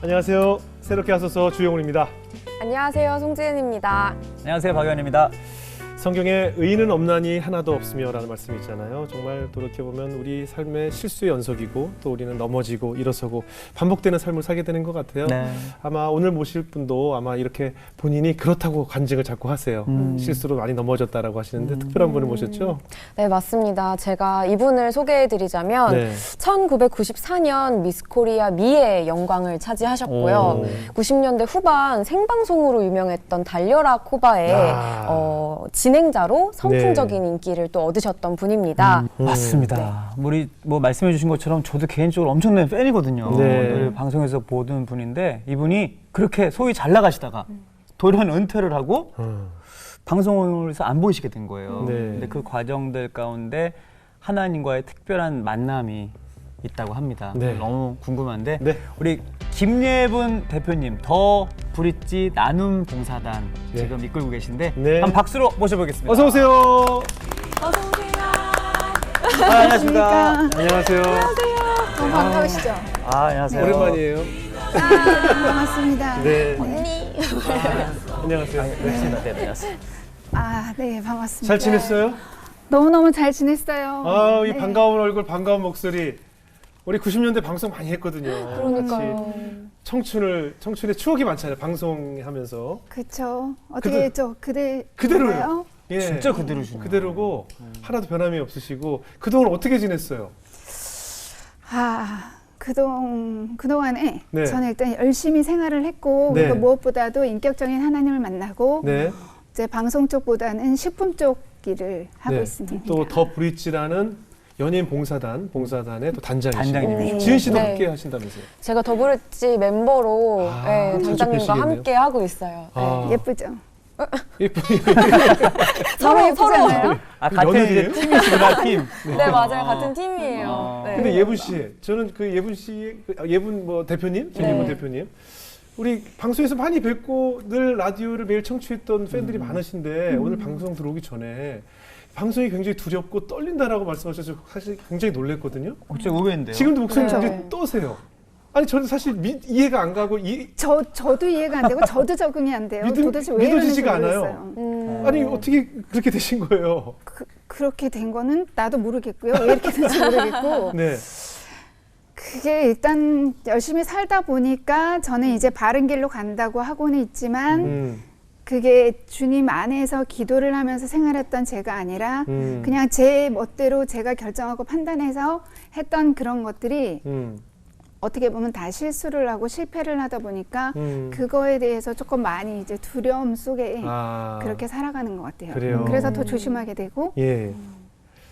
안녕하세요. 새롭게 하소서 주영훈입니다. 안녕하세요. 송지은입니다. 안녕하세요. 박연입니다. 성경에 의인은 없나니 하나도 없으며 라는 말씀이 있잖아요. 정말 돌이켜보면 우리 삶의 실수의 연속이고 또 우리는 넘어지고 일어서고 반복되는 삶을 살게 되는 것 같아요. 네. 아마 오늘 모실 분도 아마 이렇게 본인이 그렇다고 간증을 자꾸 하세요. 실수로 많이 넘어졌다라고 하시는데 특별한 분을 모셨죠? 네, 맞습니다. 제가 이분을 소개해드리자면 네. 1994년 미스코리아 미의 영광을 차지하셨고요. 90년대 후반 생방송으로 유명했던 달려라 코바의 진행자로 선풍적인 인기를 또 얻으셨던 분입니다. 맞습니다. 우리 뭐 말씀해 주신 것처럼 저도 개인적으로 엄청난 팬이거든요. 네. 늘 방송에서 보던 분인데 이분이 그렇게 소위 잘 나가시다가 돌연 은퇴를 하고 방송에서 안 보이시게 된 거예요. 네. 근데 그 과정들 가운데 하나님과의 특별한 만남이 있다고 합니다. 네. 너무 궁금한데 네. 우리 김예분 대표님 더 브릿지 나눔 봉사단 네. 지금 이끌고 계신데 네. 한번 박수로 모셔보겠습니다. 어서 오세요. 어서 오세요. 안녕하십니까. 안녕하세요. 너무 반가우시죠? 안녕하세요. 오랜만이에요. 반갑습니다. 네. 언니. 안녕하세요. 네, 안녕하세요. 네, 반갑습니다. 잘 지냈어요? 너무너무 잘 지냈어요. 이 네. 반가운 얼굴, 반가운 목소리. 우리 90년대 방송 많이 했거든요. 그러니까요. 청춘의 추억이 많잖아요. 방송하면서. 그쵸. 어떻게 그대로요. 그대로요? 예. 진짜 그대로시네요. 그대로고 하나도 변함이 없으시고 그동안 어떻게 지냈어요? 그동안에 네. 저는 일단 열심히 생활을 했고 네. 그리고 무엇보다도 인격적인 하나님을 만나고 네. 이제 방송 쪽보다는 식품 쪽 일을 하고 네. 있습니다. 또 더 브릿지라는 연예인 봉사단의 또 단장이시고 단장님이시죠. 지은 씨도 네. 함께 하신다면서요? 제가 더브릿지 멤버로 자주 단장님과 뵈시겠네요. 함께 하고 있어요. 네. 예쁘죠? 예쁘니 서로 예쁘잖아요. 같은 연예인이에요? 이제 팀이시구나, 팀. 네, 맞아요. 같은 팀이에요. 네. 근데 예분 씨, 저는 그 예분 씨, 예분 뭐 대표님, 김예분 네. 대표님, 우리 방송에서 많이 뵙고 늘 라디오를 매일 청취했던 팬들이 많으신데 오늘 방송 들어오기 전에 방송이 굉장히 두렵고 떨린다라고 말씀하셔서 사실 굉장히 놀랐거든요. 진짜 의외인데요. 지금도 목소리 네. 굉장히 떠세요. 아니 저는 사실 이해가 안 가고 저도 이해가 안 되고 저도 적응이 안 돼요. 도대체 왜 믿어지지가 이러는지 않아요. 모르겠어요. 아니 어떻게 그렇게 되신 거예요? 그렇게 된 거는 나도 모르겠고요. 왜 이렇게 된지 모르겠고 네. 그게 일단 열심히 살다 보니까 저는 이제 바른 길로 간다고 하고는 있지만 그게 주님 안에서 기도를 하면서 생활했던 제가 아니라 그냥 제 멋대로 제가 결정하고 판단해서 했던 그런 것들이 어떻게 보면 다 실수를 하고 실패를 하다 보니까 그거에 대해서 조금 많이 이제 두려움 속에 그렇게 살아가는 것 같아요. 그래요. 그래서 더 조심하게 되고 예.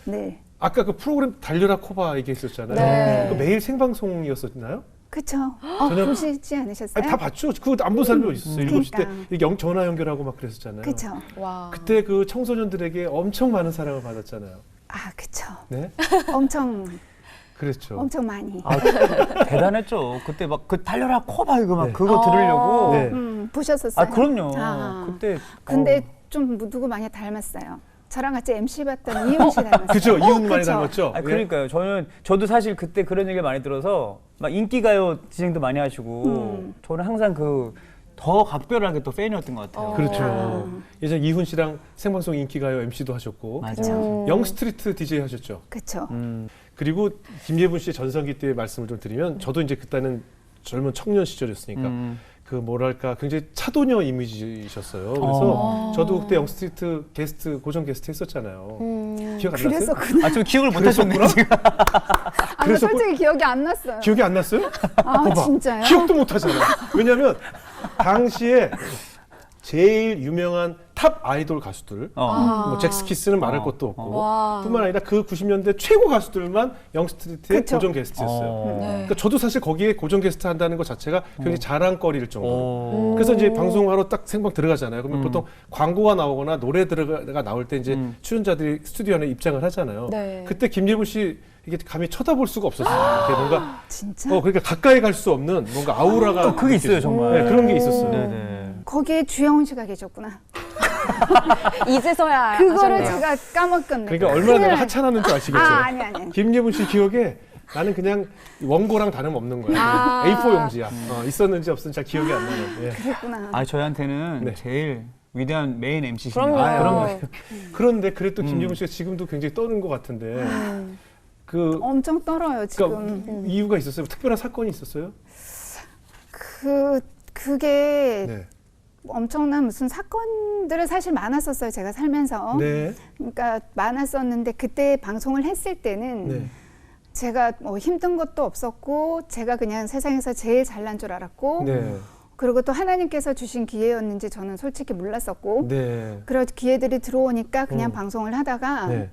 네. 아까 그 프로그램 달려라 코바 얘기했었잖아요. 네. 그 매일 생방송이었었나요? 그쵸? 저녁- 보시지 않으셨어요? 아니, 다 봤죠. 그거 안 본 사람이 있었어요. 7시 때 그러니까. 이렇게 전화 연결하고 막 그랬었잖아요. 그쵸? 와. 그때 그 청소년들에게 엄청 많은 사랑을 받았잖아요. 그쵸. 네, 엄청 그랬죠. 엄청 많이. 대단했죠. 그때 막 그 달려라 코바 이거 막 네. 그거 들으려고. 네. 보셨었어요? 그럼요. 아. 그때 근데 좀 누구 많이 닮았어요. 저랑 같이 MC 봤던 이훈 씨 닮았어요. 그죠. 이혼 많이 그쵸? 닮았죠. 예? 그러니까요. 저도 사실 그때 그런 얘기를 많이 들어서 막 인기가요 진행도 많이 하시고 저는 항상 더 각별하게 또 팬이었던 것 같아요. 그렇죠. 예전 이훈 씨랑 생방송 인기가요 MC도 하셨고, 맞아. 영스트리트 DJ 하셨죠. 그쵸. 그리고 김예분 씨의 전성기 때의 말씀을 좀 드리면 저도 이제 그때는 젊은 청년 시절이었으니까 그 뭐랄까 굉장히 차도녀 이미지셨어요. 그래서 저도 그때 영스트리트 게스트 고정 게스트 했었잖아요. 기억 안 나세요? 그랬었구나. 좀 기억을 못 하셨네요. 지금. 그래서 솔직히 기억이 안 났어요. 기억이 안 났어요? 봐봐. 진짜요? 기억도 못 하잖아요. 왜냐면 당시에 제일 유명한 탑 아이돌 가수들 뭐 잭스키스는 말할 것도 없고 와. 뿐만 아니라 그 90년대 최고 가수들만 영스트리트의 그쵸. 고정 게스트였어요. 네. 그러니까 저도 사실 거기에 고정 게스트 한다는 것 자체가 굉장히 자랑거리일 정도로. 그래서 이제 방송하러 딱 생방 들어가잖아요. 그러면 보통 광고가 나오거나 노래가 나올 때 이제 출연자들이 스튜디오 안에 입장을 하잖아요. 네. 그때 김예분 씨 이게 감히 쳐다볼 수가 없었어요. 이렇게 뭔가 진짜? 그러니까 가까이 갈 수 없는 뭔가 아우라가 그게 있어요, 정말. 네, 그런 게 있었어요. 네네. 거기에 주영훈 씨가 계셨구나. 이제서야 그거를 아셨네요. 제가 까먹었네. 그러니까 얼마나 내가 하찮았는 줄 아시겠죠? 아니. 김예분 씨 기억에 나는 그냥 원고랑 다름없는 거야. 아. A4 용지야. 있었는지 없었는지 잘 기억이 안 나요. 예. 그랬구나. 아 저희한테는 네. 제일 위대한 메인 MC십니다. 그럼요. 아, 그럼요. 그런데 그래도 김예분 씨가 지금도 굉장히 떠는 것 같은데 그 엄청 떨어요 지금. 그러니까 이유가 있었어요? 특별한 사건이 있었어요? 그게 네. 엄청난 무슨 사건들은 사실 많았었어요. 제가 살면서. 네. 그러니까 많았었는데 그때 방송을 했을 때는 네. 제가 뭐 힘든 것도 없었고 제가 그냥 세상에서 제일 잘난 줄 알았고 네. 그리고 또 하나님께서 주신 기회였는지 저는 솔직히 몰랐었고 네. 그런 기회들이 들어오니까 그냥 방송을 하다가 네.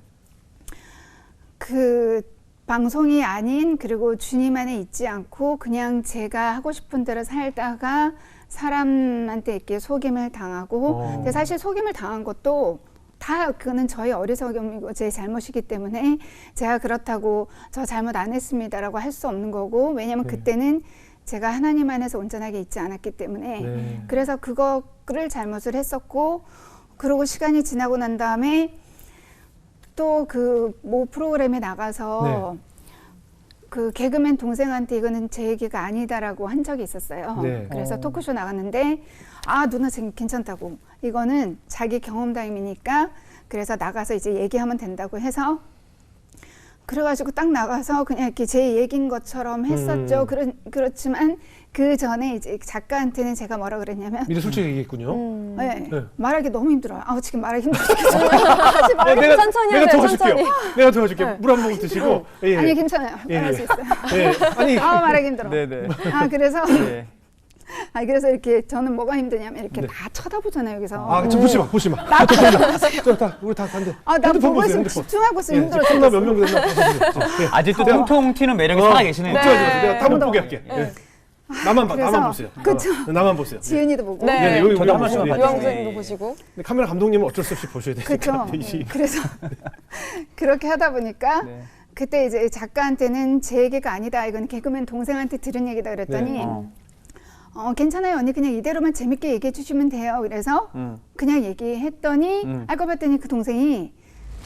그 방송이 아닌 그리고 주님 안에 있지 않고 그냥 제가 하고 싶은 대로 살다가 사람한테 이렇게 속임을 당하고 근데 사실 속임을 당한 것도 다 그거는 저희 어리석음이고 제 잘못이기 때문에 제가 그렇다고 저 잘못 안 했습니다라고 할 수 없는 거고 왜냐면 그때는 제가 하나님 안에서 온전하게 있지 않았기 때문에 네. 그래서 그거를 잘못을 했었고 그러고 시간이 지나고 난 다음에 또 그 모 프로그램에 나가서 그 개그맨 동생한테 이거는 제 얘기가 아니다라고 한 적이 있었어요. 네. 그래서 토크쇼 나갔는데 아 누나 지금 괜찮다고 이거는 자기 경험담이니까 그래서 나가서 이제 얘기하면 된다고 해서 그래가지고 딱 나가서 그냥 이렇게 제 얘기인 것처럼 했었죠. 그렇지만 그 전에 이제 작가한테는 제가 뭐라 그랬냐면 미리 솔직히 얘기했군요. 네, 네. 말하기 너무 힘들어요. 아 지금 말하기 힘들어. 말을 천천히 내가 해요, 도와줄게요. 천천히. 내가 도와줄게요. 네. 물 한 모금 드시고. 예. 아니 괜찮아요. 예, 말할 예. 수 있어요. 예. 아니 아 말하기 힘들어. 네네. 아 그래서 네. 아 그래서 이렇게 저는 뭐가 힘드냐면 이렇게 네. 다 쳐다보잖아요 여기서. 아, 저 보지 마, 보지 마. 나도 우리 다 간대. 아, 나 핸드폰 보고 보세요, 있으면 핸드폰. 집중하고 있으면 예, 힘들어. 코로나 몇 명 됐나 보세요. 아직도 통통 튀는 매력이 살아계시네요. 걱정하지 마세요. 내가 다 못 보게 할게. 네. 예. 나만 봐, 그래서- 나만 보세요. 그쵸. 나만 보세요. 지은이도 보고. 네. 네, 여기 저도 한 우리 번씩만 네. 봐주세요. 유황 네. 선생님도 보시고. 근데 카메라 감독님은 어쩔 수 없이 보셔야 되니까. 그렇죠. 이- 그래서 그렇게 하다 보니까 네. 그때 이제 작가한테는 제 얘기가 아니다. 이건 개그맨 동생한테 들은 얘기다 그랬더니 네. 괜찮아요. 언니 그냥 이대로만 재밌게 얘기해 주시면 돼요. 그래서 그냥 얘기했더니 알고 봤더니 그 동생이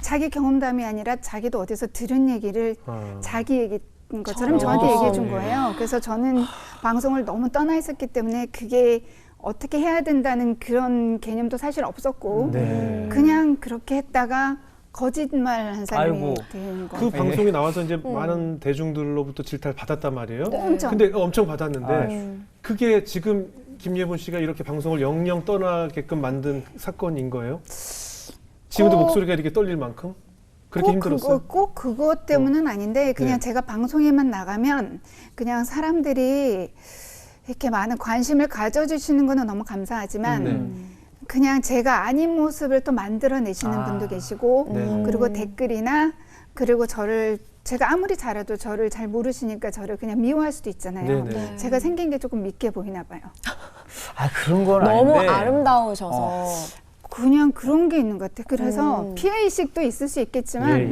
자기 경험담이 아니라 자기도 어디서 들은 얘기를 자기 얘기인 것처럼 저한테 얘기해 준 거예요. 그래서 저는 방송을 너무 떠나 있었기 때문에 그게 어떻게 해야 된다는 그런 개념도 사실 없었고 네. 그냥 그렇게 했다가 거짓말 한 사람이 아이고. 된 거. 그 방송이 나와서 이제 많은 대중들로부터 질타를 받았단 말이에요. 엄청. 근데 엄청 받았는데 아유. 그게 지금 김예분 씨가 이렇게 방송을 영영 떠나게끔 만든 사건인 거예요? 지금도 목소리가 이렇게 떨릴 만큼 그렇게 힘들었어요? 꼭 그것 때문은 아닌데 그냥 네. 제가 방송에만 나가면 그냥 사람들이 이렇게 많은 관심을 가져주시는 거는 너무 감사하지만 네. 그냥 제가 아닌 모습을 또 만들어내시는 분도 계시고 네. 그리고 댓글이나 그리고 제가 아무리 잘해도 저를 잘 모르시니까 저를 그냥 미워할 수도 있잖아요. 네네. 제가 생긴 게 조금 믿게 보이나 봐요. 아 그런 건 너무 아닌데. 아름다우셔서. 그냥 그런 게 있는 것 같아요. 그래서 피해의식도 있을 수 있겠지만 예,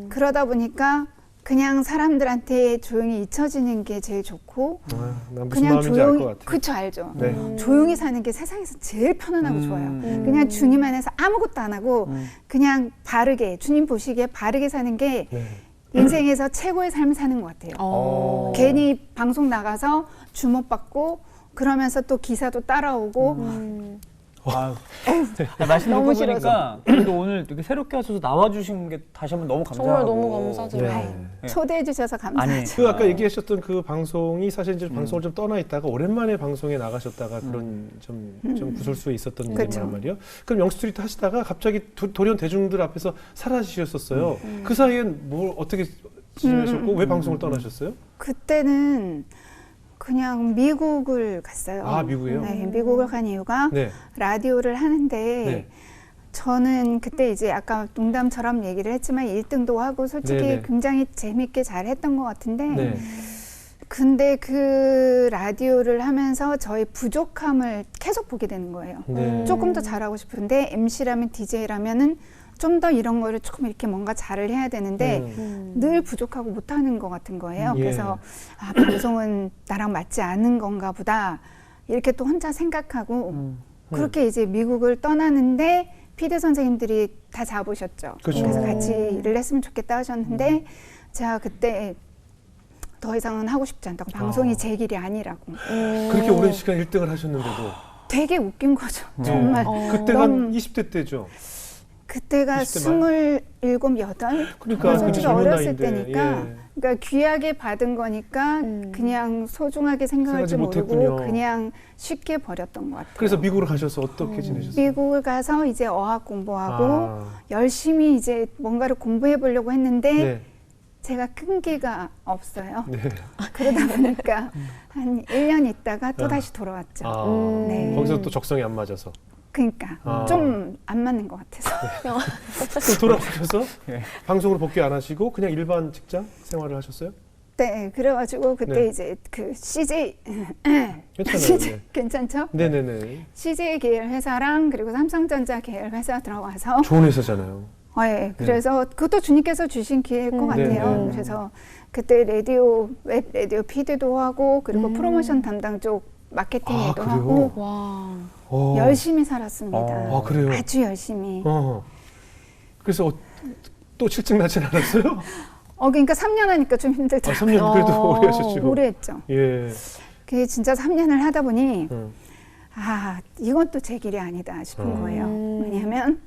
예. 그러다 보니까 그냥 사람들한테 조용히 잊혀지는 게 제일 좋고 난 무슨 그냥 마음인지 알 조용히 것 같아요. 그쵸 알죠. 네. 조용히 사는 게 세상에서 제일 편안하고 좋아요. 그냥 주님 안에서 아무것도 안 하고 그냥 바르게 주님 보시기에 바르게 사는 게 네. 인생에서 최고의 삶을 사는 것 같아요. 괜히 방송 나가서 주목받고 그러면서 또 기사도 따라오고 아유. 말씀 너무 듣고 보니까 그래도 오늘 이렇게 새롭게 하셔서 나와주신 게 다시 한번 너무 감사하고. 정말 너무 감사드려요. 네. 초대해 주셔서 감사하죠. 아니, 그 아까 얘기하셨던 그 방송이 사실 이제 방송을 좀 떠나 있다가 오랜만에 방송에 나가셨다가 그런 좀 구설수에 있었던 그쵸. 일이란 말이에요. 그럼 영스트리트 하시다가 갑자기 돌연 대중들 앞에서 사라지셨었어요. 그 사이엔 뭘 어떻게 지내셨고 왜 방송을 떠나셨어요? 그때는 그냥 미국을 갔어요. 아, 미국이요? 네, 미국을 간 이유가 네. 라디오를 하는데 네. 저는 그때 이제 아까 농담처럼 얘기를 했지만 1등도 하고 솔직히 네네. 굉장히 재밌게 잘 했던 것 같은데 네. 근데 그 라디오를 하면서 저의 부족함을 계속 보게 되는 거예요. 네. 조금 더 잘하고 싶은데 MC라면 DJ라면은 좀 더 이런 거를 조금 이렇게 뭔가 잘을 해야 되는데 늘 부족하고 못하는 것 같은 거예요. 예. 그래서 방송은 나랑 맞지 않은 건가 보다 이렇게 또 혼자 생각하고 그렇게 이제 미국을 떠나는데 피디 선생님들이 다 잡으셨죠. 그렇죠. 그래서 같이 일을 했으면 좋겠다 하셨는데 제가 그때 더 이상은 하고 싶지 않다고. 방송이 제 길이 아니라고. 그렇게 오랜 시간 1등을 하셨는데도 되게 웃긴 거죠. 정말. 그때가 한 20대 때죠. 그때가 20대 27, 8? 그러니까 솔직히 젊은 어렸을 나이인데, 때니까 예. 그러니까 귀하게 받은 거니까 그냥 소중하게 생각할 줄 생각하지 모르고 못했군요. 그냥 쉽게 버렸던 것 같아요. 그래서 미국으로 가셔서 어떻게 지내셨어요? 미국을 가서 이제 어학 공부하고 아. 열심히 이제 뭔가를 공부해 보려고 했는데 네. 제가 끈기가 없어요. 네. 그러다 보니까 한 1년 있다가 또 다시 돌아왔죠. 아, 네. 거기서 또 적성이 안 맞아서. 그러니까 아. 좀 안 맞는 것 같아서. 그럼 돌아오셔서 예. 방송으로 복귀 안 하시고 그냥 일반 직장 생활을 하셨어요? 네, 그래가지고 그때 네. 이제 그 CJ 괜찮아요. 네. 괜찮죠? 네네네. CJ 계열 회사랑 그리고 삼성전자 계열 회사 들어가서 좋은 회사잖아요. 예, 그래서 그것도 주님께서 주신 기회일 것 같아요. 네. 그래서 그때 라디오 웹 라디오 PD도 하고 그리고 프로모션 담당 쪽 마케팅 아, 일도 그래요? 하고 와. 어. 열심히 살았습니다. 아, 그래요? 아주 열심히. 그래서 또 실증 나진 않았어요? 그러니까 3년 하니까 좀 아, 힘들더라고요. 3년 그래도 오래 하셨죠. 오래 했죠. 예. 그게 진짜 3년을 하다 보니 음. 이건 또 제 길이 아니다 싶은 거예요. 왜냐하면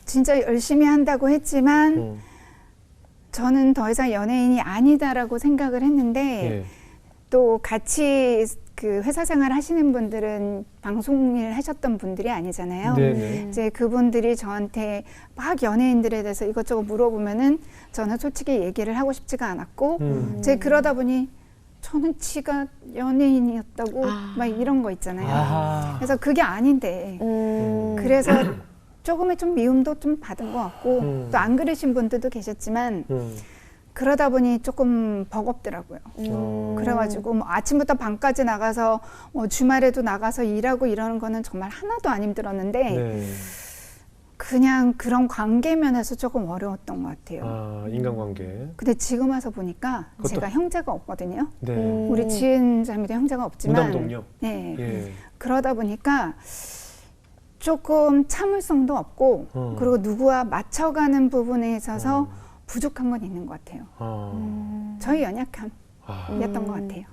진짜 열심히 한다고 했지만 저는 더 이상 연예인이 아니다라고 생각을 했는데 예. 또 같이 그 회사 생활 하시는 분들은 방송 일 하셨던 분들이 아니잖아요. 네네. 이제 그분들이 저한테 막 연예인들에 대해서 이것저것 물어보면은 저는 솔직히 얘기를 하고 싶지가 않았고 이제 그러다 보니 저는 지가 연예인이었다고 막 이런 거 있잖아요. 아하. 그래서 그게 아닌데 그래서 조금의 좀 미움도 좀 받은 것 같고 또 안 그러신 분들도 계셨지만 그러다 보니 조금 버겁더라고요. 그래가지고 뭐 아침부터 밤까지 나가서 주말에도 나가서 일하고 이러는 거는 정말 하나도 안 힘들었는데 네. 그냥 그런 관계 면에서 조금 어려웠던 것 같아요. 아, 인간관계. 근데 지금 와서 보니까 그것도- 제가 형제가 없거든요. 네. 우리 지은 자매도 형제가 없지만 무당동요. 네. 예. 그러다 보니까 조금 참을성도 없고 그리고 누구와 맞춰가는 부분에 있어서 부족한 건 있는 것 같아요. 저희 연약함이었던 것 같아요.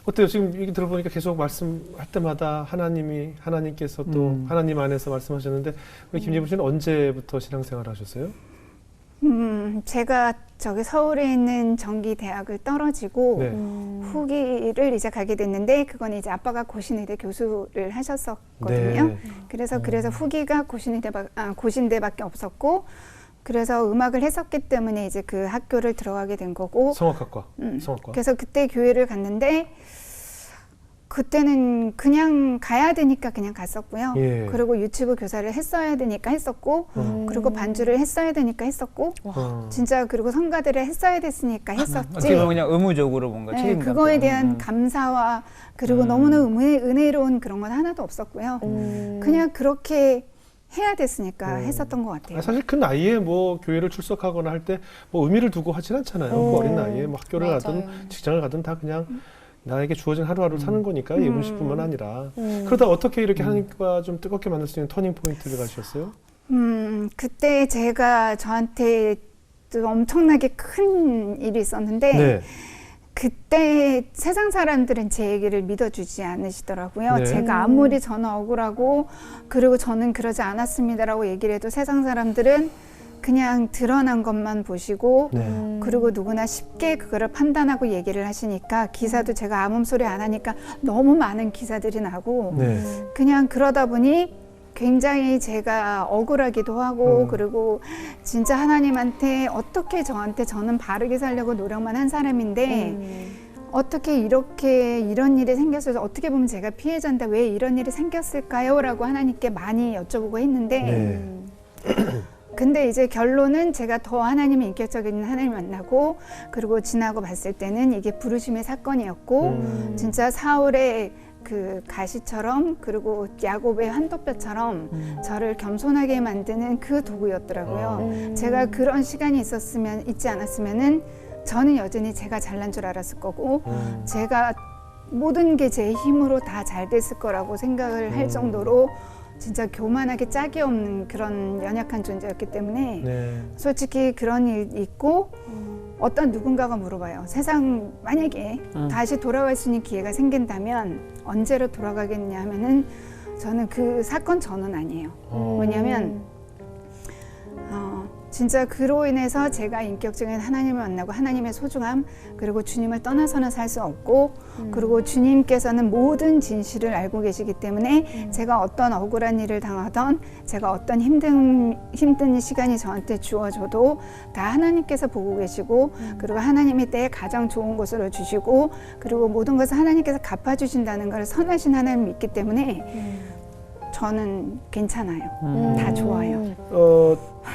어때요? 지금 얘기 들어보니까 계속 말씀할 때마다 하나님께서 또 하나님 안에서 말씀하셨는데 우리 김예분 씨는 언제부터 신앙생활을 하셨어요? 제가 저기 서울에 있는 정기대학을 떨어지고 네. 후기를 이제 가게 됐는데 그건 이제 아빠가 고신의대 교수를 하셨었거든요. 네. 그래서 후기가 고신대밖에 없었고 그래서 음악을 했었기 때문에 이제 그 학교를 들어가게 된 거고 성악학과. 성악과. 그래서 그때 교회를 갔는데 그때는 그냥 가야 되니까 그냥 갔었고요. 예. 그리고 유튜브 교사를 했어야 되니까 했었고 그리고 반주를 했어야 되니까 했었고 진짜 그리고 성가대를 했어야 됐으니까 했었지. 어떻게 보면 그냥 의무적으로 뭔가 네, 책임감 그거에 때문에. 대한 감사와 그리고 너무나 은혜로운 그런 건 하나도 없었고요. 그냥 그렇게 해야 됐으니까 했었던 것 같아요. 사실 그 나이에 뭐 교회를 출석하거나 할 때 뭐 의미를 두고 하진 않잖아요. 그 어린 나이에 뭐 학교를 맞아요. 가든 직장을 가든 다 그냥 나에게 주어진 하루하루 사는 거니까 예분 씨뿐만 아니라 그러다 어떻게 이렇게 하나님과 좀 뜨겁게 만날 수 있는 터닝 포인트를 가셨어요? 그때 제가 저한테 또 엄청나게 큰 일이 있었는데 네. 그때 세상 사람들은 제 얘기를 믿어주지 않으시더라고요. 네. 제가 아무리 저는 억울하고 그리고 저는 그러지 않았습니다라고 얘기를 해도 세상 사람들은 그냥 드러난 것만 보시고 네. 그리고 누구나 쉽게 그거를 판단하고 얘기를 하시니까 기사도 제가 아무 소리 안 하니까 너무 많은 기사들이 나고 네. 그냥 그러다 보니 굉장히 제가 억울하기도 하고 그리고 진짜 하나님한테 어떻게 저는 바르게 살려고 노력만 한 사람인데 어떻게 이런 일이 생겼어요. 어떻게 보면 제가 피해자인데 왜 이런 일이 생겼을까요? 라고 하나님께 많이 여쭤보고 했는데 네. 근데 이제 결론은 제가 더 하나님의 인격적인 하나님 만나고 그리고 지나고 봤을 때는 이게 부르심의 사건이었고 진짜 사울의 그 가시처럼 그리고 야곱의 한도뼈처럼 저를 겸손하게 만드는 그 도구였더라고요. 제가 그런 시간이 있지 않았으면은 저는 여전히 제가 잘난 줄 알았을 거고 제가 모든 게 제 힘으로 다 잘 됐을 거라고 생각을 할 정도로 진짜 교만하게 짝이 없는 그런 연약한 존재였기 때문에 네. 솔직히 그런 일 있고 어떤 누군가가 물어봐요. 세상 만약에 다시 돌아갈 수 있는 기회가 생긴다면 언제로 돌아가겠냐 하면은 저는 그 사건 전은 아니에요. 왜냐하면 진짜 그로 인해서 제가 인격적인 하나님을 만나고 하나님의 소중함 그리고 주님을 떠나서는 살 수 없고 그리고 주님께서는 모든 진실을 알고 계시기 때문에 제가 어떤 억울한 일을 당하던 제가 어떤 힘든 시간이 저한테 주어져도 다 하나님께서 보고 계시고 그리고 하나님이 때에 가장 좋은 곳으로 주시고 그리고 모든 것을 하나님께서 갚아주신다는 걸 선하신 하나님을 믿기 때문에 저는 괜찮아요. 다 좋아요.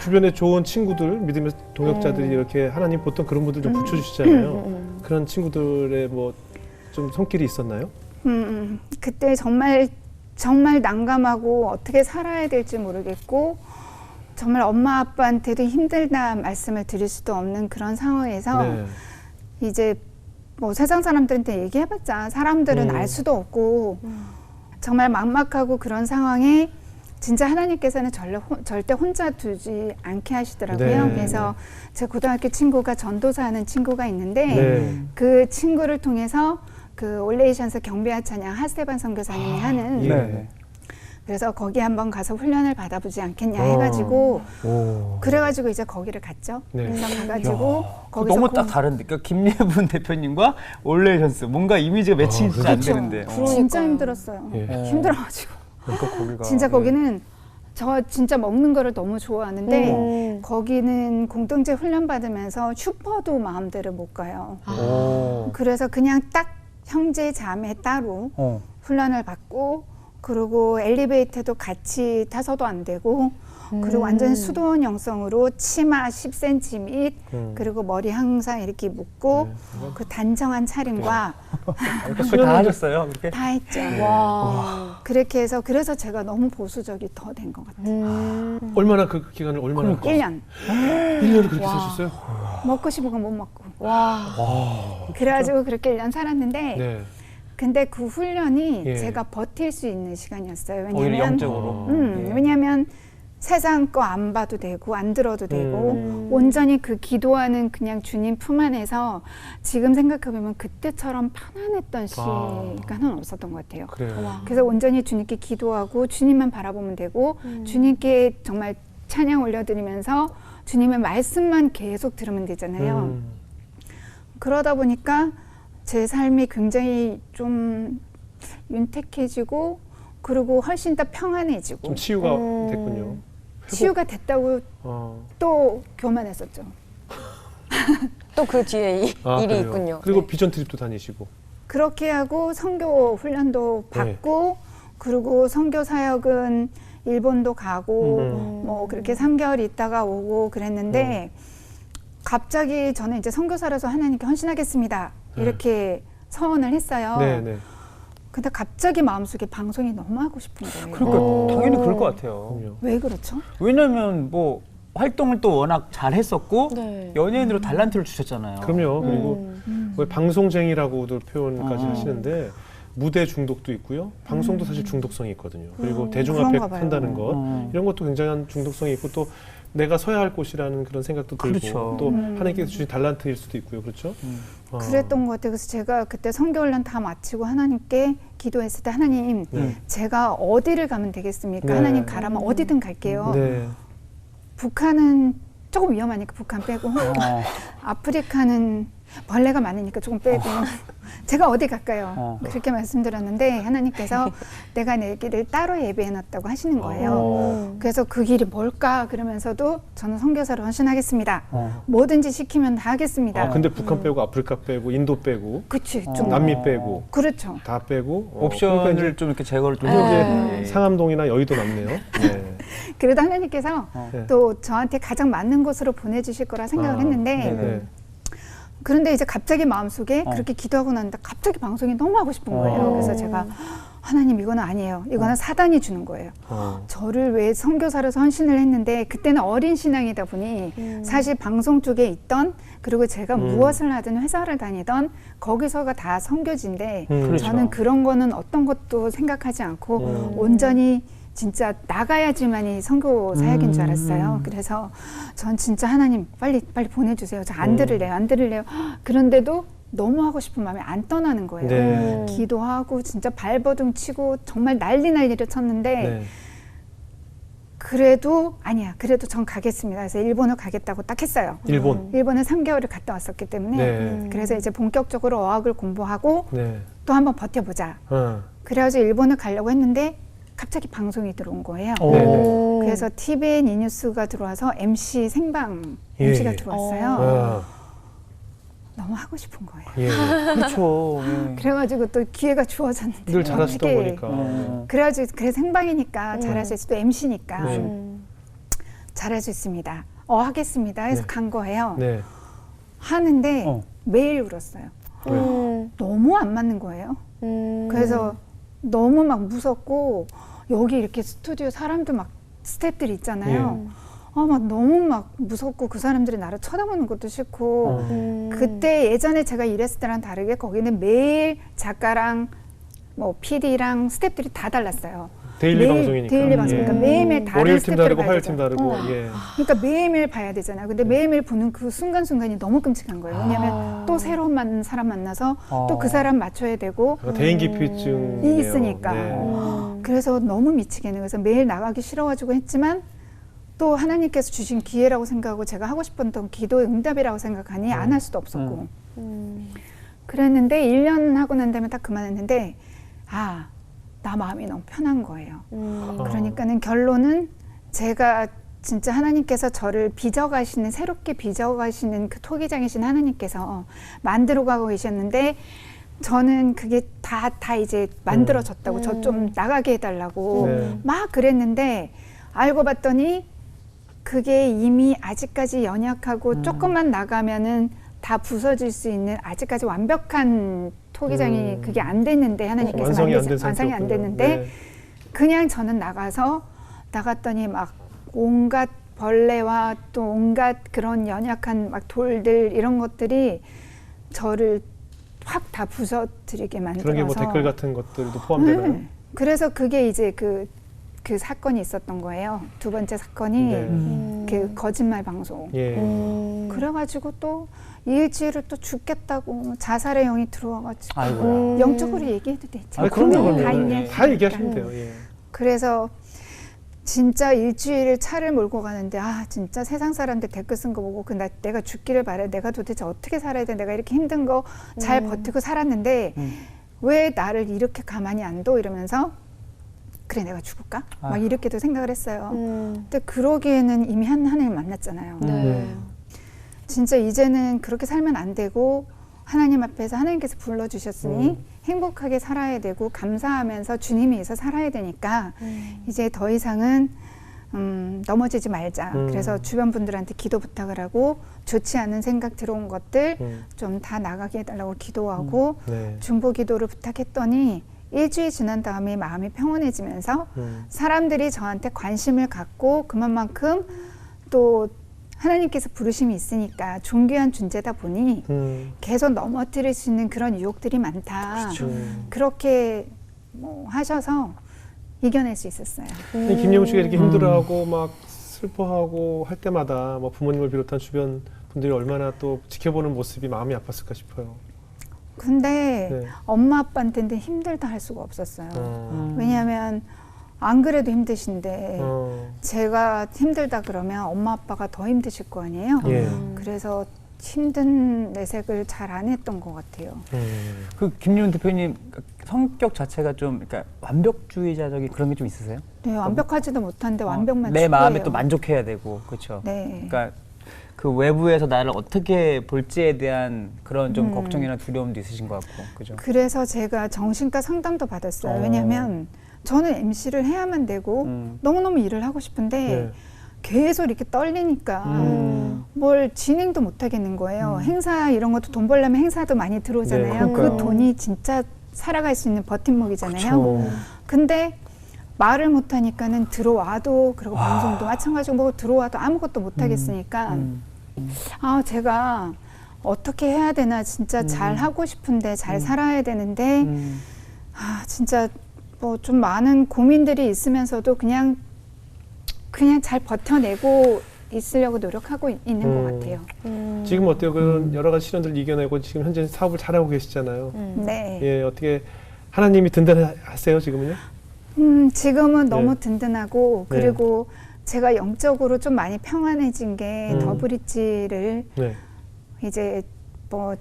주변에 좋은 친구들, 믿음의 동역자들이 이렇게 하나님 보통 그런 분들 좀 붙여주시잖아요. 그런 친구들의 뭐 좀 손길이 있었나요? 그때 정말 난감하고 어떻게 살아야 될지 모르겠고 정말 엄마 아빠한테도 힘들다 말씀을 드릴 수도 없는 그런 상황에서 네. 이제 뭐 세상 사람들한테 얘기해봤자 사람들은 알 수도 없고 정말 막막하고 그런 상황에 진짜 하나님께서는 절대 혼자 두지 않게 하시더라고요. 네. 그래서 제 고등학교 친구가 전도사 하는 친구가 있는데 네. 그 친구를 통해서 그 올레이션스 경배와 찬양 하스테반 선교사님이 하는 네. 그래서 거기 한번 가서 훈련을 받아보지 않겠냐 해가지고 오. 그래가지고 이제 거기를 갔죠. 네. 그래서 가가지고 거기서 너무 딱 다른데. 그러니까 김예분 대표님과 올레이션스 뭔가 이미지가 매칭이 진짜 안 그렇죠. 되는데. 진짜 그러니까요. 힘들었어요. 예. 힘들어가지고 그러니까 거기가 진짜 거기는 저 진짜 먹는 거를 너무 좋아하는데 거기는 공동체 훈련 받으면서 슈퍼도 마음대로 못 가요. 그래서 그냥 딱 형제 자매 따로 훈련을 받고 그리고 엘리베이터도 같이 타서도 안 되고 그리고 완전 수도원 형성으로 치마 10cm 밑 그리고 머리 항상 이렇게 묶고 그 단정한 차림과 다 하셨어요. 그렇게? 다 했죠. 와. 그렇게 해서 그래서 제가 너무 보수적이 더 된 것 같아요. 얼마나 그 기간을 얼마나 1년 1년을 그렇게 사셨어요? 먹고 싶은 건 못 먹고 와. 그래가지고 그렇게 1년 살았는데 네. 근데 그 훈련이 예. 제가 버틸 수 있는 시간이었어요. 오히려 왜냐면 영적으로. 예. 왜냐면 세상 거 안 봐도 되고 안 들어도 되고 온전히 그 기도하는 그냥 주님 품 안에서 지금 생각해보면 그때처럼 편안했던 시간은 없었던 것 같아요. 그래요. 그래서 온전히 주님께 기도하고 주님만 바라보면 되고 주님께 정말 찬양 올려드리면서 주님의 말씀만 계속 들으면 되잖아요. 그러다 보니까 제 삶이 굉장히 좀 윤택해지고 그리고 훨씬 더 평안해지고 좀 치유가 됐군요. 치유가 됐다고 또 교만했었죠. 또 그 뒤에 일이 그래요? 있군요. 그리고 네. 비전 트립도 다니시고. 그렇게 하고 선교 훈련도 받고 그리고 선교 사역은 일본도 가고 뭐 그렇게 3개월 있다가 오고 그랬는데 갑자기 저는 이제 선교사라서 하나님께 헌신하겠습니다. 이렇게 서원을 했어요. 네네. 근데 갑자기 마음속에 방송이 너무 하고 싶은 거예요. 그러니까 당연히 그럴 것 같아요. 그럼요. 왜 그렇죠? 왜냐면 뭐 활동을 또 워낙 잘 했었고 네. 연예인으로 달란트를 주셨잖아요. 그럼요. 그리고 왜 방송쟁이라고도 표현까지 하시는데 무대 중독도 있고요. 방송도 사실 중독성이 있거든요. 그리고 대중 앞에 그런가 봐요. 한다는 것 이런 것도 굉장한 중독성이 있고 또 내가 서야 할 곳이라는 그런 생각도 들고 그렇죠. 또 하나님께서 주신 달란트일 수도 있고요. 그렇죠? 그랬던 것 같아요. 그래서 제가 그때 선교훈련 다 마치고 하나님께 기도했을 때 하나님 제가 어디를 가면 되겠습니까? 네. 하나님 가라면 어디든 갈게요. 네. 북한은 조금 위험하니까 북한 빼고 아프리카는 벌레가 많으니까 조금 빼고 제가 어디 갈까요? 그렇게 말씀드렸는데 하나님께서 내가 내 길을 따로 예배해놨다고 하시는 거예요. 그래서 그 길이 뭘까? 그러면서도 저는 선교사로 헌신하겠습니다. 뭐든지 시키면 다 하겠습니다. 근데 북한 빼고 아프리카 빼고 인도 빼고 그치, 좀 남미 빼고 그렇죠. 다 빼고 옵션을 그러니까 이제 좀 이렇게 제거를 좀 이제 해야 상암동이나 여의도 남네요. 네. 그래도 하나님께서 네. 또 저한테 가장 맞는 곳으로 보내주실 거라 생각을 했는데 네. 그런데 이제 갑자기 마음속에 그렇게 기도하고 나는데 갑자기 방송이 너무 하고 싶은 거예요. 그래서 제가 하나님 이거는 아니에요. 이거는 사단이 주는 거예요. 저를 왜 선교사로서 헌신을 했는데 그때는 어린 신앙이다 보니 사실 방송 쪽에 있던 그리고 제가 무엇을 하든 회사를 다니던 거기서가 다 선교지인데 그렇죠. 저는 그런 거는 어떤 것도 생각하지 않고 온전히 진짜 나가야지만이 선교 사역인 줄 알았어요. 그래서 전 진짜 하나님 빨리 보내주세요. 저 안 들을래요. 안 들을래요. 그런데도 너무 하고 싶은 마음이 안 떠나는 거예요. 네. 기도하고 진짜 발버둥 치고 정말 난리를 쳤는데 네. 그래도 아니야. 그래도 전 가겠습니다. 그래서 일본을 가겠다고 딱 했어요. 일본에 3개월을 갔다 왔었기 때문에 네. 그래서 이제 본격적으로 어학을 공부하고 네. 또 한번 버텨보자. 그래가지고 일본을 가려고 했는데 갑자기 방송이 들어온 거예요. 네. 그래서 TVN 이뉴스가 들어와서 MC 생방 MC가 들어왔어요. 너무 하고 싶은 거예요. 예. 그렇죠. 예. 그래가지고 또 기회가 주어졌는데 늘 잘하시다 어떻게 보니까. 그래가지고 그래 생방이니까 잘할 수 있어. 또 MC니까 네. 잘할 수 있습니다. 하겠습니다. 해서 네. 간 거예요. 네. 하는데 매일 울었어요. 너무 안 맞는 거예요. 그래서 너무 막 무섭고 여기 이렇게 스튜디오 사람들 막 스태프들 있잖아요. 막 너무 막 무섭고 그 사람들이 나를 쳐다보는 것도 싫고 그때 예전에 제가 일했을 때랑 다르게 거기는 매일 작가랑 뭐 PD랑 스태프들이 다 달랐어요. 데일리 방송이니까. 데일리 방송이니까 매일매일 다른 월요일 팀 스태프를 다르고 봐야 화요일 되죠. 팀 다르고. 예. 그러니까 매일매일 봐야 되잖아요. 근데 매일매일 보는 그 순간순간이 너무 끔찍한 거예요. 왜냐하면 또 새로운 사람 만나서 또 그 사람 맞춰야 되고 대인기피증이 있으니까. 네. 그래서 너무 미치겠네요. 그래서 매일 나가기 싫어가지고 했지만 또 하나님께서 주신 기회라고 생각하고 제가 하고 싶었던 기도의 응답이라고 생각하니 안 할 수도 없었고 그랬는데 1년 하고 난 다음에 딱 그만했는데 나 마음이 너무 편한 거예요. 그러니까는 결론은 제가 진짜 하나님께서 저를 빚어가시는 새롭게 빚어가시는 그 토기장이신 하나님께서 만들어가고 계셨는데 저는 그게 다 이제 만들어졌다고 저 좀 나가게 해달라고 막 그랬는데 알고 봤더니 그게 이미 아직까지 연약하고 조금만 나가면은 다 부서질 수 있는 아직까지 완벽한 토기장이 그게 안 됐는데 하나님께서 완성이 안 된 완성이 안 상태였군요. 됐는데 네. 그냥 저는 나갔더니 막 온갖 벌레와 또 온갖 그런 연약한 막 돌들 이런 것들이 저를 확 다 부서뜨리게 만들어서 그런 게 뭐 댓글 같은 것들도 포함되나요? 그래서 그게 이제 그 사건이 있었던 거예요. 두 번째 사건이 그 거짓말 방송. 예. 그래가지고 또 일주일을 또 죽겠다고 자살의 영이 들어와가지고 아이고야. 영적으로 얘기해도 되죠. 그럼요. 다 다 얘기하시니까. 얘기하시면 돼요. 예. 그래서 진짜 일주일을 차를 몰고 가는데 진짜 세상 사람들 댓글 쓴 거 보고 내가 죽기를 바래. 내가 도대체 어떻게 살아야 돼. 내가 이렇게 힘든 거 잘 버티고 살았는데 왜 나를 이렇게 가만히 안 둬 이러면서 그래 내가 죽을까? 막 이렇게도 생각을 했어요. 근데 그러기에는 이미 하나님 만났잖아요. 진짜 이제는 그렇게 살면 안 되고 하나님 앞에서 하나님께서 불러주셨으니 행복하게 살아야 되고 감사하면서 주님이 있어 살아야 되니까 이제 더 이상은 넘어지지 말자. 그래서 주변 분들한테 기도 부탁을 하고 좋지 않은 생각 들어온 것들 좀 다 나가게 해달라고 기도하고 중보 기도를 부탁했더니 일주일 지난 다음에 마음이 평온해지면서 사람들이 저한테 관심을 갖고 그만큼 또 하나님께서 부르심이 있으니까 존귀한 존재다 보니 계속 넘어뜨릴 수 있는 그런 유혹들이 많다. 그렇게 뭐 하셔서 이겨낼 수 있었어요. 김예훈 씨가 이렇게 힘들어하고 막 슬퍼하고 할 때마다 뭐 부모님을 비롯한 주변 분들이 얼마나 또 지켜보는 모습이 마음이 아팠을까 싶어요. 근데 엄마 아빠한테는 힘들다 할 수가 없었어요. 왜냐하면 안 그래도 힘드신데 제가 힘들다 그러면 엄마 아빠가 더 힘드실 거 아니에요. 그래서 힘든 내색을 잘 안 했던 것 같아요. 그 김예훈 대표님 성격 자체가 좀 그러니까 완벽주의자적인 그런 게 좀 있으세요? 네, 완벽하지도 못한데 완벽만 내 마음에 추구해요. 또 만족해야 되고 그렇죠. 네. 그러니까 그 외부에서 나를 어떻게 볼지에 대한 그런 좀 걱정이나 두려움도 있으신 것 같고 그죠. 그래서 제가 정신과 상담도 받았어요. 왜냐하면 저는 MC를 해야만 되고 너무너무 일을 하고 싶은데 계속 이렇게 떨리니까 뭘 진행도 못 하겠는 거예요. 행사 이런 것도 돈 벌려면 행사도 많이 들어오잖아요. 네, 그 돈이 진짜 살아갈 수 있는 버팀목이잖아요. 근데 말을 못 하니까는 들어와도 그리고 방송도 마찬가지고 뭐 들어와도 아무것도 못 하겠으니까 제가 어떻게 해야 되나 진짜 잘 하고 싶은데 잘 살아야 되는데 진짜 뭐 좀 많은 고민들이 있으면서도 그냥 잘 버텨내고 있으려고 노력하고 있는 것 같아요. 지금 어때요? 그런 여러 가지 시련들을 이겨내고 지금 현재 사업을 잘하고 계시잖아요. 네. 예, 어떻게 하나님이 든든하세요 지금은요? 지금은 너무 네. 든든하고 네. 그리고 제가 영적으로 좀 많이 평안해진 게 더브릿지를 네. 이제 뭐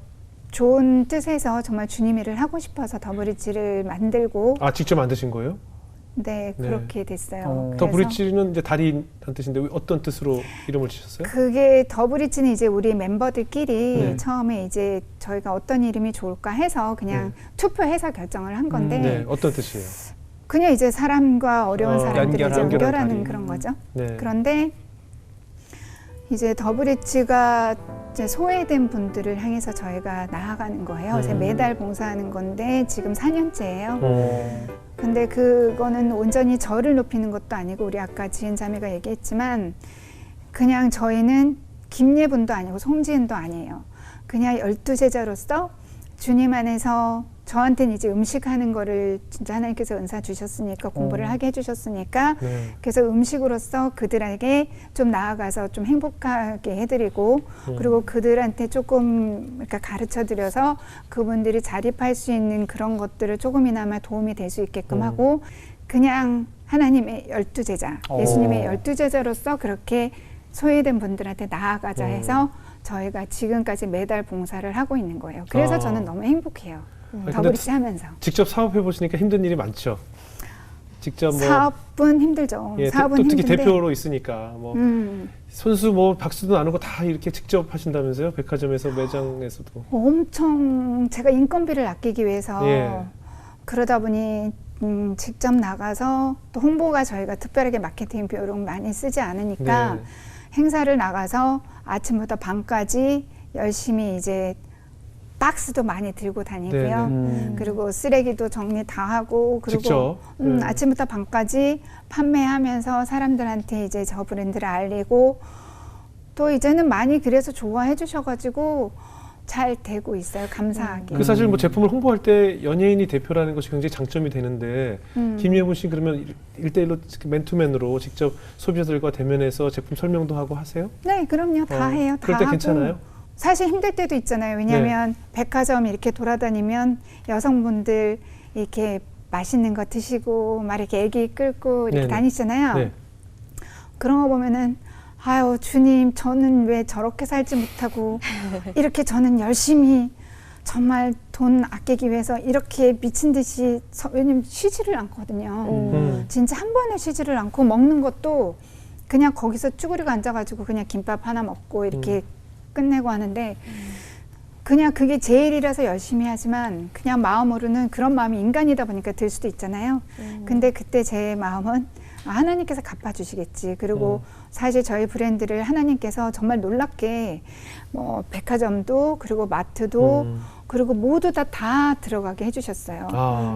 좋은 뜻에서 정말 주님 일을 하고 싶어서 더브릿지를 만들고 아 직접 만드신 거예요? 네, 네. 그렇게 됐어요. 더 그래서 브릿지는 이제 다리란 뜻인데 어떤 뜻으로 이름을 지셨어요? 그게 더브릿지는 이제 우리 멤버들끼리 네. 처음에 이제 저희가 어떤 이름이 좋을까 해서 그냥 투표해서 결정을 한 건데 네, 어떤 뜻이에요? 그냥 이제 사람과 어려운 사람들을 이제 연결하는 연결하는 다리. 그런 거죠. 네. 그런데 이제 더브릿지가 이제 소외된 분들을 향해서 저희가 나아가는 거예요. 그래서 매달 봉사하는 건데 지금 4년째예요. 근데 그거는 온전히 저를 높이는 것도 아니고 우리 아까 지은 자매가 얘기했지만 그냥 저희는 김예분도 아니고 송지은도 아니에요. 그냥 12제자로서 주님 안에서 저한테는 이제 음식하는 거를 진짜 하나님께서 은사 주셨으니까 공부를 하게 해주셨으니까 네. 그래서 음식으로서 그들에게 좀 나아가서 좀 행복하게 해드리고 그리고 그들한테 조금 이렇게 가르쳐 드려서 그분들이 자립할 수 있는 그런 것들을 조금이나마 도움이 될 수 있게끔 하고 그냥 하나님의 12제자, 예수님의 12제자로서 그렇게 소외된 분들한테 나아가자 해서 저희가 지금까지 매달 봉사를 하고 있는 거예요. 그래서 저는 너무 행복해요. 근데 더브릿지 하면서. 직접 사업해 보시니까 힘든 일이 많죠. 직접 뭐 사업은 힘들죠. 예, 사업은 또 특히 힘든데 대표로 있으니까 뭐 손수 뭐 박수도 나누고 다 이렇게 직접 하신다면서요? 백화점에서 매장에서도. 엄청 제가 인건비를 아끼기 위해서 예. 그러다 보니 직접 나가서 또 홍보가 저희가 특별하게 마케팅 비용을 많이 쓰지 않으니까 네. 행사를 나가서 아침부터 밤까지 열심히 이제 박스도 많이 들고 다니고요. 그리고 쓰레기도 정리 다 하고 그리고 직접? 아침부터 밤까지 판매하면서 사람들한테 이제 저 브랜드를 알리고 또 이제는 많이 그래서 좋아해 주셔가지고 잘 되고 있어요. 감사하게. 그 사실 뭐 제품을 홍보할 때 연예인이 대표라는 것이 굉장히 장점이 되는데 김예분 씨 그러면 1대1로 맨투맨으로 직접 소비자들과 대면해서 제품 설명도 하고 하세요? 네, 그럼요. 다 해요. 다 그럴 때 하고. 괜찮아요? 사실 힘들 때도 있잖아요. 왜냐하면 백화점 이렇게 돌아다니면 여성분들 이렇게 맛있는 거 드시고 막 이렇게 애기 끌고 이렇게 네네. 다니잖아요. 네. 그런 거 보면은 아유 주님 저는 왜 저렇게 살지 못하고 이렇게 저는 열심히 정말 돈 아끼기 위해서 이렇게 미친 듯이 왜냐면 쉬지를 않거든요. 진짜 한 번에 쉬지를 않고 먹는 것도 그냥 거기서 쭈그리고 앉아가지고 그냥 김밥 하나 먹고 이렇게 끝내고 하는데 그냥 그게 제 일이라서 열심히 하지만 그냥 마음으로는 그런 마음이 인간이다 보니까 들 수도 있잖아요. 근데 그때 제 마음은 하나님께서 갚아주시겠지. 그리고 사실 저희 브랜드를 하나님께서 정말 놀랍게 뭐 백화점도 그리고 마트도 그리고 모두 다 들어가게 해주셨어요.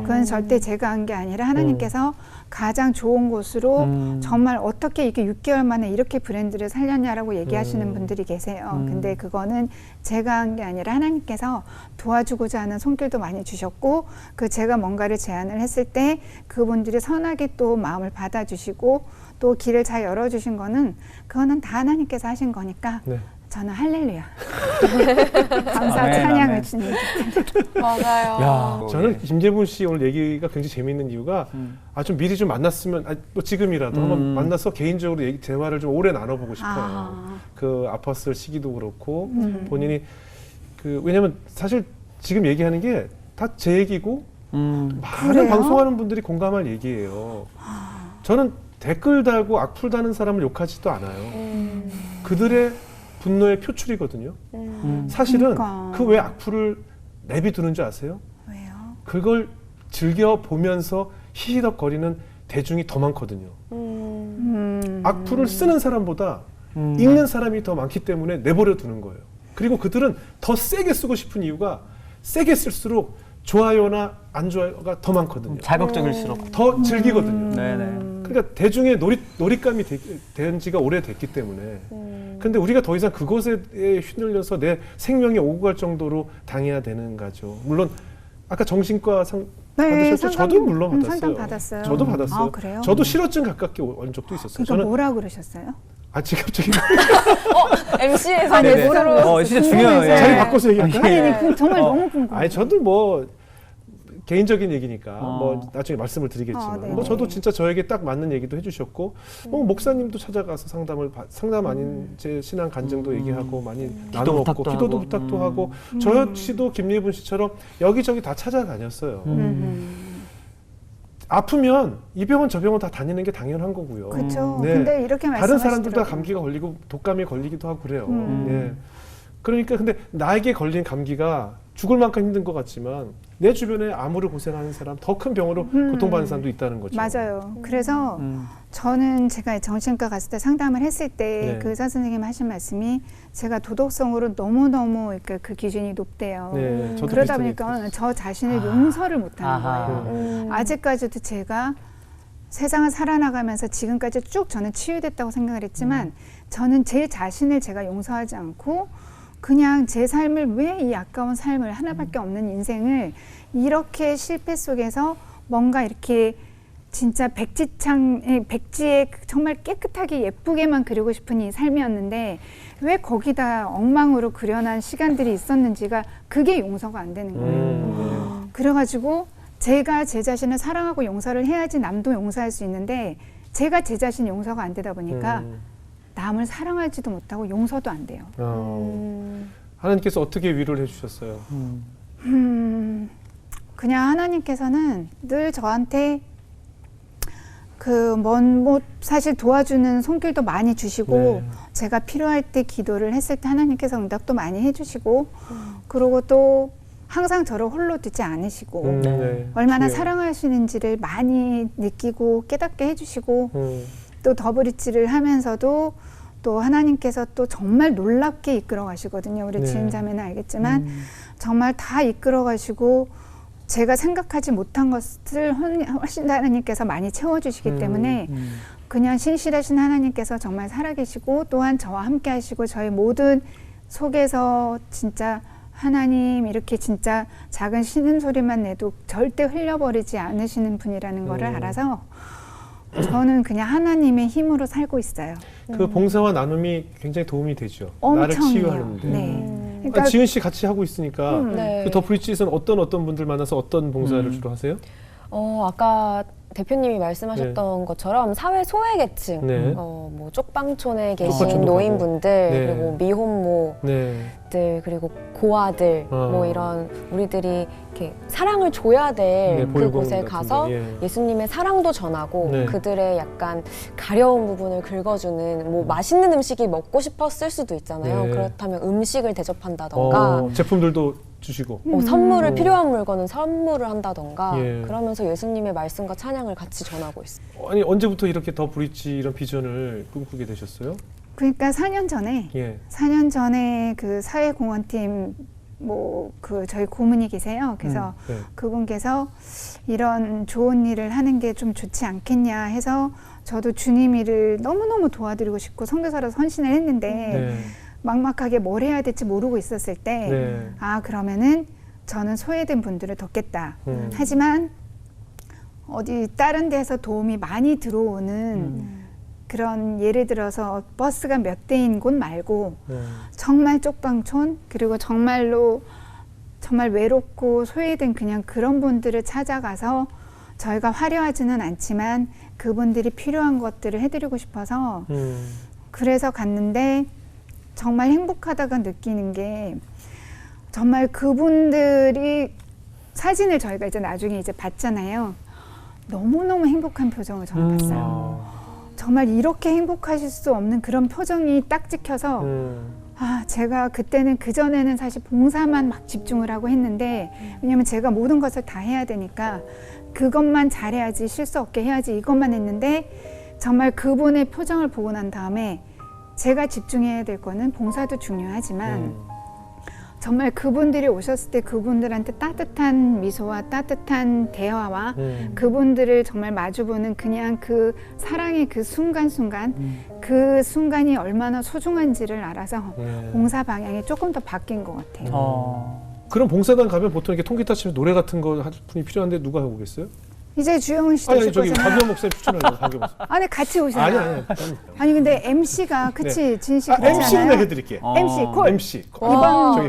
그건 절대 제가 한 게 아니라 하나님께서 가장 좋은 곳으로 정말 어떻게 이게 6개월 만에 이렇게 브랜드를 살렸냐라고 얘기하시는 분들이 계세요. 근데 그거는 제가 한 게 아니라 하나님께서 도와주고자 하는 손길도 많이 주셨고 그 제가 뭔가를 제안을 했을 때 그분들이 선하게 또 마음을 받아주시고 또 길을 잘 열어주신 거는 그거는 다 하나님께서 하신 거니까 네. 저는 할렐루야. 감사 아멘, 찬양을 아멘. 주님. 맞아요. 야, 저는 김재분 씨 오늘 얘기가 굉장히 재미있는 이유가 좀 미리 좀 만났으면 뭐 지금이라도 한번 만나서 개인적으로 대화를 좀 오래 나눠보고 싶어요. 그 아팠을 시기도 그렇고 본인이 왜냐면 사실 지금 얘기하는 게 다 제 얘기고 많은 그래요? 방송하는 분들이 공감할 얘기예요. 저는 댓글 달고 악플 다는 사람을 욕하지도 않아요. 그들의 분노의 표출이거든요. 사실은 그러니까. 그 왜 악플을 내비두는 줄 아세요? 왜요? 그걸 즐겨 보면서 히히덕거리는 대중이 더 많거든요. 악플을 쓰는 사람보다 읽는 사람이 더 많기 때문에 내버려 두는 거예요. 그리고 그들은 더 세게 쓰고 싶은 이유가 세게 쓸수록 좋아요나 안 좋아요가 더 많거든요. 자극적일수록. 더 즐기거든요. 네네. 그러니까 대중의 놀잇감이 된 지가 오래됐기 때문에 근데 우리가 더 이상 그것에 휘둘려서 내 생명이 오고 갈 정도로 당해야 되는 거죠. 물론 아까 정신과 받으셨죠? 저도 물론 받았어요. 상담 받았어요. 저도 받았어요. 아, 그래요? 저도 실어증 가깝게 온 적도 있었어요. 그러니까 뭐라 그러셨어요? 직접적인 MC에서 아니, 네네. 뭐라고 진짜 궁금해서. 중요해요. 자리 바꿔서 얘기할까요? 아니, 정말 너무 궁금해요. 아니 저도 뭐 개인적인 얘기니까 어. 뭐 나중에 말씀을 드리겠지만 네네. 뭐 저도 진짜 저에게 딱 맞는 얘기도 해주셨고 목사님도 찾아가서 상담 아닌 제 신앙 간증도 얘기하고 많이 나눠 먹고 부탁도 기도도 하고. 부탁도 하고 저 역시도 김예분 씨처럼 여기저기 다 찾아다녔어요. 아프면 이 병원 저 병원 다 다니는 게 당연한 거고요. 그렇죠. 네. 근데 이렇게 다른 사람들 다 말씀하시더라고요. 감기가 걸리고 독감에 걸리기도 하고 그래요. 예. 그러니까 근데 나에게 걸린 감기가 죽을 만큼 힘든 것 같지만 내 주변에 아무리 고생하는 사람 더 큰 병으로 고통받는 사람도 있다는 거죠. 맞아요. 그래서 저는 제가 정신과 갔을 때 상담을 했을 때 네. 그 의사 선생님이 하신 말씀이 제가 도덕성으로 너무너무 그러니까 그 기준이 높대요. 네, 저도 그러다 비슷한 보니까 얘기 저 자신을 용서를 못하는 아하. 거예요. 아직까지도 제가 세상을 살아나가면서 지금까지 쭉 저는 치유됐다고 생각을 했지만 저는 제 자신을 제가 용서하지 않고 그냥 제 삶을 왜 이 아까운 삶을 하나밖에 없는 인생을 이렇게 실패 속에서 뭔가 이렇게 진짜 백지에 정말 깨끗하게 예쁘게만 그리고 싶은 이 삶이었는데 왜 거기다 엉망으로 그려난 시간들이 있었는지가 그게 용서가 안 되는 거예요. 그래가지고 제가 제 자신을 사랑하고 용서를 해야지 남도 용서할 수 있는데 제가 제 자신 용서가 안 되다 보니까 남을 사랑하지도 못하고 용서도 안 돼요. 하나님께서 어떻게 위로를 해주셨어요? 그냥 하나님께서는 늘 저한테 사실 도와주는 손길도 많이 주시고 네. 제가 필요할 때 기도를 했을 때 하나님께서 응답도 많이 해주시고 그리고 또 항상 저를 홀로 두지 않으시고 네. 얼마나 중요해요. 사랑하시는지를 많이 느끼고 깨닫게 해주시고 또 더블리치를 하면서도 또 하나님께서 또 정말 놀랍게 이끌어 가시거든요. 우리 네. 지은자매는 알겠지만 정말 다 이끌어 가시고 제가 생각하지 못한 것을 훨씬 더 하나님께서 많이 채워주시기 때문에 그냥 신실하신 하나님께서 정말 살아계시고 또한 저와 함께 하시고 저의 모든 속에서 진짜 하나님 이렇게 진짜 작은 신음소리만 내도 절대 흘려버리지 않으시는 분이라는 거를 알아서 저는 그냥 하나님의 힘으로 살고 있어요. 그 봉사와 나눔이 굉장히 도움이 되죠. 나를 엄청요. 치유하는데. 네. 그러니까 지은 씨 같이 하고 있으니까 네. 그 더 브릿지에서는 어떤 분들 만나서 어떤 봉사를 주로 하세요? 아까 대표님이 말씀하셨던 것처럼 사회 소외계층, 네. 뭐 쪽방촌에 계신 쪽방촌도 노인분들, 네. 그리고 미혼모 네. 그리고 고아들 뭐 이런 우리들이 이렇게 사랑을 줘야 될 네, 보육원 그곳에 같은데, 가서 예. 예수님의 사랑도 전하고 네. 그들의 약간 가려운 부분을 긁어주는 뭐 맛있는 음식이 먹고 싶었을 수도 있잖아요. 네. 그렇다면 음식을 대접한다던가 제품들도 주시고. 선물을 필요한 물건은 선물을 한다던가 예. 그러면서 예수님의 말씀과 찬양을 같이 전하고 있어요. 아니 언제부터 이렇게 더 브릿지 이런 비전을 꿈꾸게 되셨어요? 그러니까 4년 전에 예. 4년 전에 그 사회공헌팀 저희 고문이 계세요. 그래서 네. 그분께서 이런 좋은 일을 하는 게 좀 좋지 않겠냐 해서 저도 주님 일을 너무너무 도와드리고 싶고 선교사로 헌신을 했는데 네. 막막하게 뭘 해야 될지 모르고 있었을 때 네. 그러면은 저는 소외된 분들을 돕겠다. 음. 하지만 어디 다른 데서 도움이 많이 들어오는 그런 예를 들어서 버스가 몇 대인 곳 말고 네. 정말 쪽방촌 그리고 정말로 정말 외롭고 소외된 그냥 그런 분들을 찾아가서 저희가 화려하지는 않지만 그분들이 필요한 것들을 해드리고 싶어서 그래서 갔는데 정말 행복하다가 느끼는 게 정말 그분들이 사진을 저희가 이제 나중에 이제 봤잖아요. 너무너무 행복한 표정을 저는 봤어요. 정말 이렇게 행복하실 수 없는 그런 표정이 딱 찍혀서 제가 그때는 그전에는 사실 봉사만 막 집중을 하고 했는데 왜냐면 제가 모든 것을 다 해야 되니까 그것만 잘해야지 실수 없게 해야지 이것만 했는데 정말 그분의 표정을 보고 난 다음에 제가 집중해야 될 거는 봉사도 중요하지만 정말 그분들이 오셨을 때 그분들한테 따뜻한 미소와 따뜻한 대화와 그분들을 정말 마주보는 그냥 그 사랑의 그 순간순간 그 순간이 얼마나 소중한지를 알아서 봉사 방향이 조금 더 바뀐 것 같아요. 그럼 봉사단 가면 보통 이렇게 통기타 치면 노래 같은 거 할 분이 필요한데 누가 하고 계세요? 이제 주영은 씨도 아니 오실 저기 거잖아요. 박영 목사님 추천하려고 박영 목사. 아니 같이 오셔요. 아니. 아니 근데 MC가 그치 진 씨 아, 그렇잖아요. MC는 내가 해드릴게. MC 콜. MC.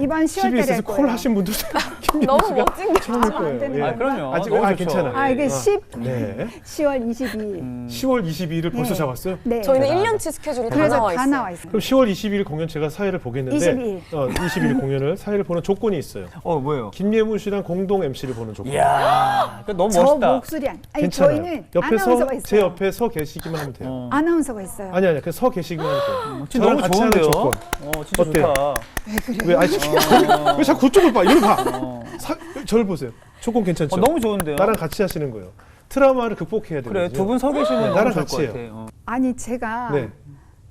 이번 10월 달에 CBS에서 할 콜 거예요. 하신 분들 김예분 너무 씨가 멋진 게 처음일 안 거예요. 되는 예. 아, 그럼요. 아직 너무 좋죠. 괜찮아요. 아 이게 10 네. 10월 22일. 10월 22일을 벌써 네. 잡았어요? 네. 저희는 1년치 스케줄이 다 그래서 나와 다 있어요. 나와 있어요. 그럼 10월 22일 공연 제가 사회를 보겠는데 22일. 22일 공연을 사회를 보는 조건이 있어요. 뭐예요? 김예문 씨랑 공동 MC를 보는 조건. 이야, 그 너무 저 멋있다. 목소리 아니 괜찮아요. 저희는 아나운서가 있어요. 제 옆에 서 계시기만 하면 돼요. 아나운서가 있어요. 아니 그냥 서 계시기만 하면 돼요. 진짜 저랑 너무 같이 하는 좋은데요? 조건. 진짜 어때요? 좋다. 왜 그래요? 왜 아니 왜 자꾸 그쪽을 봐? 이리 봐. 저를 보세요. 조건 괜찮죠? 너무 좋은데요? 나랑 같이 하시는 거예요. 트라우마를 극복해야 돼요. 그래, 두 분 서 계시면 너무 나랑 좋을 같이 것 해요. 같아. 아니 제가 네.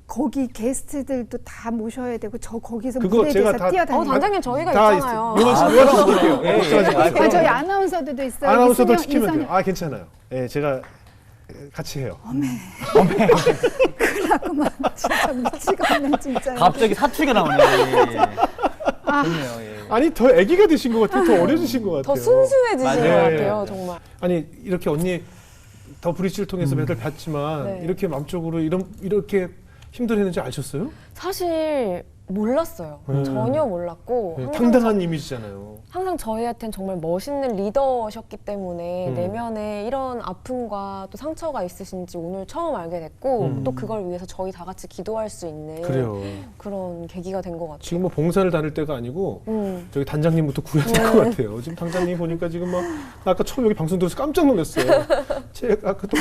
거기 게스트들도 다 모셔야 되고 저 거기서 그거 무대에 제가 대해서 다- 뛰어다니고 단장님 저희가 다 있잖아요. 요원 볼게요. 예, 예. 걱정하지 마세요. 아, 저희 아나운서들도 있어요. 아나운서도 이승영, 시키면 돼요. 이선영. 아 괜찮아요. 예, 제가 같이 해요. 그렇구만. 진짜 미치겠네 진짜. 갑자기 사투리가 나오네. 좋네요. 예. 아니 더 아기가 되신 것 같아요. 더 어려지신 것 같아요. 더 순수해지신 맞아요. 것 같아요, 네. 정말. 아니 이렇게 언니 더 브릿지를 통해서 매달 뵀지만 네. 이렇게 마음적으로 이렇게 힘들었는지 아셨어요? 사실 몰랐어요. 전혀 몰랐고 네, 항상 당당한 이미지잖아요. 항상 저희한테는 정말 멋있는 리더셨기 때문에 음. 내면에 이런 아픔과 또 상처가 있으신지 오늘 처음 알게 됐고 또 그걸 위해서 저희 다 같이 기도할 수 있는 그래요. 그런 계기가 된 것 같아요. 지금 뭐 봉사를 다닐 때가 아니고 음. 저기 단장님부터 구해야 될 것 같아요. 지금 단장님 보니까 지금 막 아까 처음 여기 방송 들어서 깜짝 놀랐어요. 제가 아까 또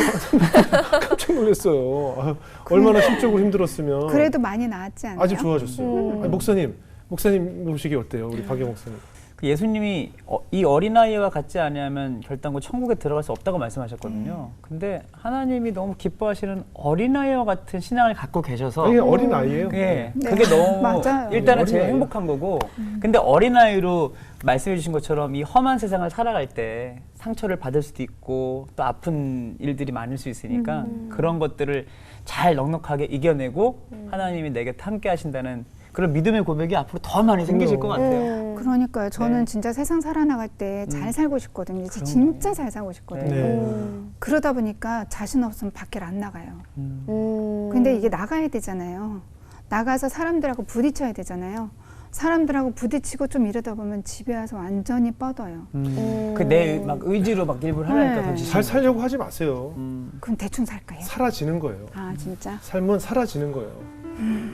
깜짝 놀랐어요. 아, 얼마나 심적으로 힘들었으면. 그래도 많이 나았지 않아요? 아주 좋아졌어요. 아니, 목사님 보시기 어때요, 우리 박영 목사님? 그 예수님이 이 어린아이와 같지 아니하면 결단코 천국에 들어갈 수 없다고 말씀하셨거든요. 근데 하나님이 너무 기뻐하시는 어린아이와 같은 신앙을 갖고 계셔서 아니, 어린 아이예요. 예, 네. 그게 너무 맞아요. 일단은 제일 어린아이예요. 행복한 거고 근데 어린아이로 말씀해 주신 것처럼 이 험한 세상을 살아갈 때 상처를 받을 수도 있고 또 아픈 일들이 많을 수 있으니까 그런 것들을 잘 넉넉하게 이겨내고 하나님이 내 곁에 함께 하신다는 그런 믿음의 고백이 앞으로 더 많이 생기실 것 같아요. 그러니까요. 저는 네. 진짜 세상 살아나갈 때 잘 살고 싶거든요. 그럼요. 진짜 잘 살고 싶거든요. 네. 그러다 보니까 자신 없으면 밖에 안 나가요. 음. 근데 이게 나가야 되잖아요. 나가서 사람들하고 부딪혀야 되잖아요. 사람들하고 부딪히고 좀 이러다 보면 집에 와서 완전히 뻗어요. 그 내 막 의지로 막 일부러 하려니까 네. 더 지치는 잘 살려고 하지 마세요. 그럼 대충 살까요? 사라지는 거예요. 아 진짜? 삶은 사라지는 거예요.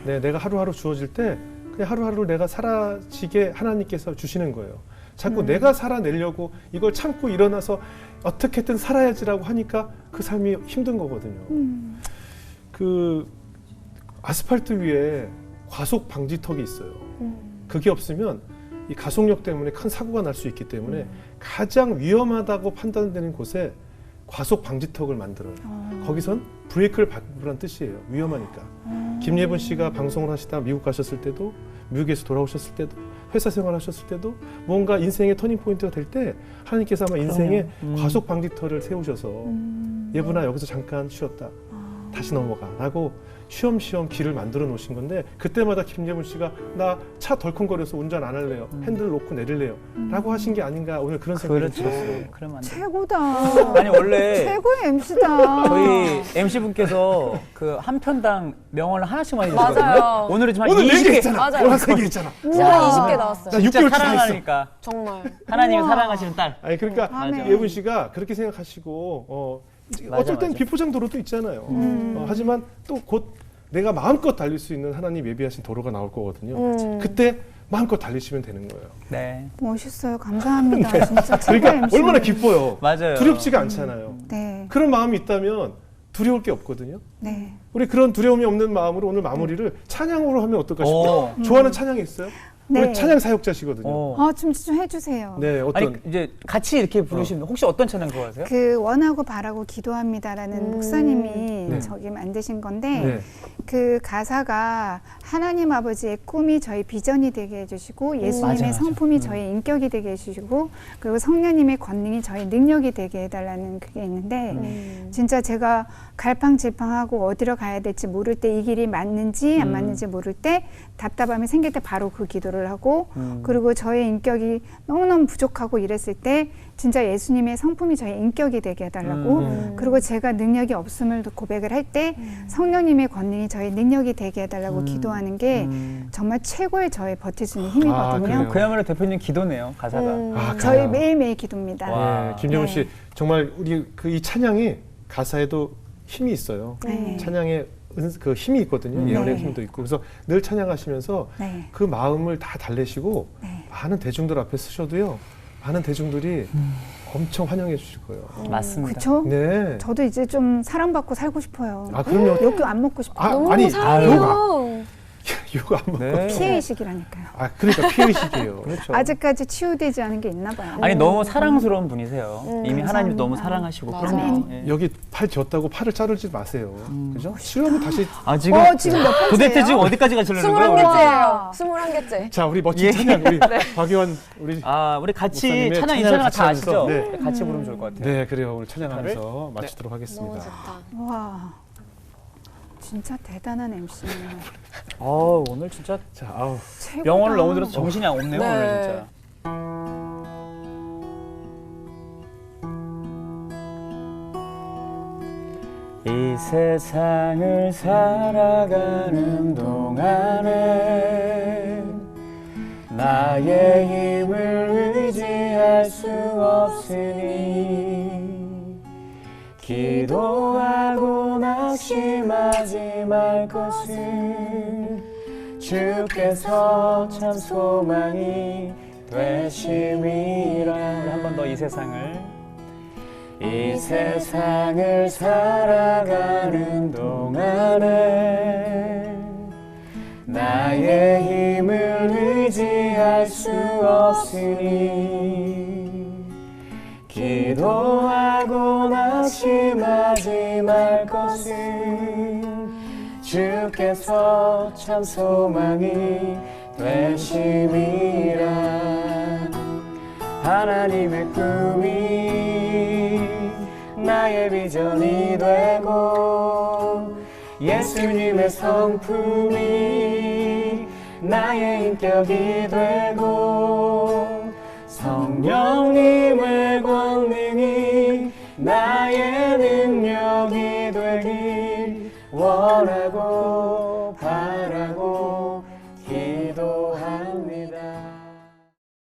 네, 내가 하루하루 주어질 때 그냥 하루하루 내가 사라지게 하나님께서 주시는 거예요. 자꾸 내가 살아내려고 이걸 참고 일어나서 어떻게든 살아야지라고 하니까 그 삶이 힘든 거거든요. 그 아스팔트 위에 과속 방지턱이 있어요. 그게 없으면 이 가속력 때문에 큰 사고가 날 수 있기 때문에 가장 위험하다고 판단되는 곳에 과속 방지턱을 만들어요. 거기선 브레이크를 밟으란 뜻이에요. 위험하니까. 김예분 씨가 방송을 하시다 미국 가셨을 때도 미국에서 돌아오셨을 때도 회사 생활하셨을 때도 뭔가 인생의 터닝 포인트가 될 때 하나님께서 아마 인생에 과속 방지턱을 세우셔서 예분아 여기서 잠깐 쉬었다. 다시 넘어가 라고 쉬엄쉬엄 길을 만들어 놓으신 건데 그때마다 김예분 씨가 나 차 덜컹거려서 운전 안 할래요. 핸들 놓고 내릴래요. 라고 하신 게 아닌가 오늘 그런 생각이 그렇죠. 들었어요. 그러면 안 돼. 최고다. 아니 원래 최고의 MC다. 저희 MC 분께서 그 한 편당 명언을 하나씩 많이 주시거든요. 맞아요. 오늘은 좀 한 오늘 20개. 4개 했잖아. 맞아요. 오늘 3개 했잖아. 진짜 20개 나왔어요. 나 진짜 6개월 다 했어. 사랑하니까 정말. 하나님을 우와. 사랑하시는 딸. 아니 그러니까 아멘. 예분 씨가 그렇게 생각하시고 맞아, 어떨 땐 맞아. 비포장 도로도 있잖아요. 하지만 또 곧 내가 마음껏 달릴 수 있는 하나님 예비하신 도로가 나올 거거든요. 그때 마음껏 달리시면 되는 거예요. 네. 멋있어요. 감사합니다. 진짜 최고의 그러니까 MC. 얼마나 기뻐요. 맞아요. 두렵지가 않잖아요. 네, 그런 마음이 있다면 두려울 게 없거든요. 네. 우리 그런 두려움이 없는 마음으로 오늘 마무리를 찬양으로 하면 어떨까 싶어요. 좋아하는 찬양이 있어요? 네. 우리 찬양 사역자시거든요. 좀 해주세요. 네, 어떤 아니 이제 같이 이렇게 부르시면 혹시 어떤 찬양 좋아하세요? 그 원하고 바라고 기도합니다라는 목사님이 네. 저기 만드신 건데 네. 그 가사가 하나님 아버지의 꿈이 저희 비전이 되게 해주시고 예수님의 맞아, 맞아. 성품이 저희 인격이 되게 해주시고 그리고 성령님의 권능이 저희 능력이 되게 해달라는 그게 있는데 진짜 제가 갈팡질팡하고 어디로 가야 될지 모를 때 이 길이 맞는지 안 맞는지 모를 때 답답함이 생길 때 바로 그 기도를 기도를 하고 그리고 저의 인격이 너무너무 부족하고 이랬을 때 진짜 예수님의 성품이 저의 인격이 되게 해달라고 그리고 제가 능력이 없음을 고백을 할 때 성령님의 권능이 저의 능력이 되게 해달라고 기도하는 게 정말 최고의 저의 버틸 수 있는 힘이거든요. 그래요? 그야말로 대표님 기도네요, 가사가. 저희 그래요? 매일매일 기도입니다. 와. 네, 김정은 네. 씨 정말 우리 그 이 찬양이 가사에도 힘이 있어요. 네. 찬양에 그 힘이 있거든요. 예언의 네. 힘도 있고 그래서 늘 찬양하시면서 네. 그 마음을 다 달래시고 네. 많은 대중들 앞에 쓰셔도요. 많은 대중들이 엄청 환영해 주실 거예요. 맞습니다. 그렇죠? 네. 저도 이제 좀 사랑받고 살고 싶어요. 아 그럼요. 욕도 안 먹고 싶어요. 너무 아니 사랑해요. 이거 안 먹고. 네. 피해의식이라니까요. 아 그러니까 피의식이에요. 그렇죠. 아직까지 치유되지 않은 게 있나 봐요. 아니 너무 사랑스러운 분이세요. 이미 하나님 너무 감사합니다. 사랑하시고 맞아요. 그럼요. 예. 여기 팔 쥐었다고 팔을 자르지 마세요. 그죠? 치료하면 다시. 아 지금 지금 몇 번째예요? 도대체 지금 어디까지 가시려는 거예요? 우리? 21개째예요. 21개째. 자 우리 멋진 예. 찬양 우리 박유원 우리. 아 우리 같이 목사님의 찬양 이 찬양을 찬양 같이 다 하면서, 아시죠? 네. 같이 부르면 좋을 것 같아요. 네 그래요. 오늘 찬양하면서 마치도록 하겠습니다. 너무 좋다. 와, 진짜 대단한 MC네요. 오늘 진짜 자 아우. 영어를 너무 들어서 정신이 없네요. 네. 오늘 진짜. 이 세상을 살아가는 동안에 나의 힘을 의지할 수 없으니 기도하고 낙심하지 말 것을 주께서 참 소망이 되심이라. 한 번 더 이 세상을 살아가는 동안에 나의 힘을 의지할 수 없으니 기도하고 낙심하지 말 것을 주께서 참 소망이 되심이라. 하나님의 꿈이 나의 비전이 되고 예수님의 성품이 나의 인격이 되고 성령님의 권능이 나의 능력이 되길 원하고 바라고